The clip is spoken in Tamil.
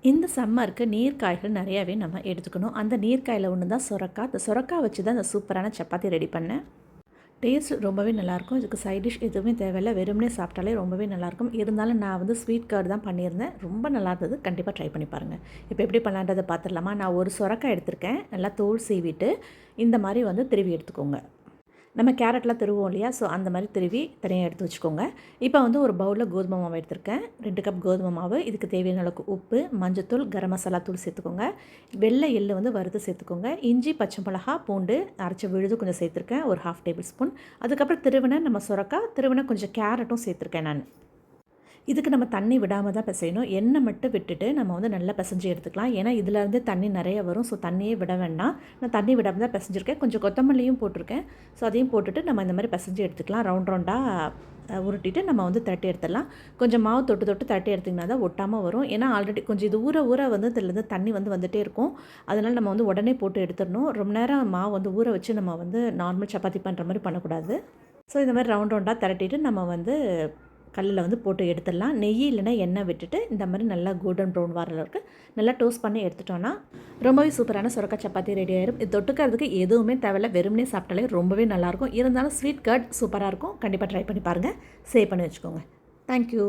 இந்த சம்மருக்கு நீர்க்காய்கள் நிறையாவே நம்ம எடுத்துக்கணும். அந்த நீர்க்காயில் ஒன்று தான் சொரக்காய். அந்த சொரக்காய் வச்சு தான் அந்த சூப்பரான சப்பாத்தி ரெடி பண்ணேன். டேஸ்ட் ரொம்பவே நல்லாயிருக்கும். இதுக்கு சைட் டிஷ் எதுவுமே தேவையில்லை, வெறுமனே சாப்பிட்டாலே ரொம்பவே நல்லாயிருக்கும். இருந்தாலும் நான் வந்து ஸ்வீட் கர்ட் தான் பண்ணியிருந்தேன். ரொம்ப நல்லா இருந்தது. கண்டிப்பாக ட்ரை பண்ணி பாருங்கள். இப்போ எப்படி பண்ணலான்றதை பார்த்துடலாமா? நான் ஒரு சொரக்காய் எடுத்திருக்கேன். நல்லா தோல் சீவிட்டு இந்த மாதிரி வந்து திருவி எடுத்துக்கோங்க. நம்ம கேரட்லாம் திருவோம் இல்லையா, ஸோ அந்த மாதிரி திருவி தனியாக எடுத்து வச்சுக்கோங்க. இப்போ வந்து ஒரு பவுலில் கோதுமை மாவு எடுத்திருக்கேன். 2 கப் கோதுமை மாவு. இதுக்கு தேவையான அளவுக்கு உப்பு, மஞ்சத்தூள், கரம் மசாலா தூள் சேர்த்துக்கோங்க. வெள்ளை எள்ளு வந்து வறுத்து சேர்த்துக்கோங்க. இஞ்சி, பச்சை மிளகா, பூண்டு அரைச்சி விழுது கொஞ்சம் சேர்த்துருக்கேன், ஒரு 1/2 டேபிள் ஸ்பூன். அதுக்கப்புறம் திருவின நம்ம சுரக்காய், திருவின கொஞ்சம் கேரட்டும் சேர்த்துருக்கேன் நான். இதுக்கு நம்ம தண்ணி விடாமல் தான் பிசையணும். எண்ணெய் மட்டும் விட்டுட்டு நம்ம வந்து நல்லா பிசைஞ்சு எடுத்துக்கலாம். ஏன்னா இதிலேருந்து தண்ணி நிறைய வரும். ஸோ தண்ணியே விட வேண்டாம். நான் தண்ணி விடாமல் தான் பிசைஞ்சிருக்கேன். கொஞ்சம் கொத்தமல்லியும் போட்டிருக்கேன். ஸோ அதையும் போட்டுட்டு நம்ம இந்த மாதிரி பிசைஞ்சு எடுத்துக்கலாம். ரவுண்டாக உருட்டிட்டு நம்ம வந்து தட்டி எடுத்துடலாம். கொஞ்சம் மாவு தொட்டு தொட்டு தட்டி எடுத்திங்கன்னா தான் ஒட்டாமல் வரும். ஏன்னா ஆல்ரெடி கொஞ்சம் இது ஊற வந்து இதுலேருந்து தண்ணி வந்துகிட்டே இருக்கும். அதனால் நம்ம வந்து உடனே போட்டு எடுத்துடணும். ரொம்ப நேரம் மாவு வந்து ஊற வச்சு நம்ம வந்து நார்மல் சப்பாத்தி பண்ணுற மாதிரி பண்ணக்கூடாது. ஸோ இந்த மாதிரி ரவுண்டாக திரட்டிட்டு நம்ம வந்து கல்லில் வந்து போட்டு எடுத்துடலாம். நெய் இல்லைன்னா எண்ணெய் விட்டுட்டு இந்த மாதிரி நல்லா கோல்டன் ப்ரௌன் வர அளவுக்கு நல்லா டோஸ்ட் பண்ணி எடுத்துட்டோன்னா ரொம்பவே சூப்பரான சுரக்காய் சப்பாத்தி ரெடி ஆயிடும். இது தொட்டுக்கிறதுக்கு எதுவுமே தேவையில்ல, வெறுமனே சாப்பிட்டாலே ரொம்பவே நல்லாயிருக்கும். இருந்தாலும் ஸ்வீட் கர்ட் சூப்பராக இருக்கும். கண்டிப்பாக ட்ரை பண்ணி பாருங்கள். சேவ் பண்ணி வச்சுக்கோங்க. தேங்க்யூ.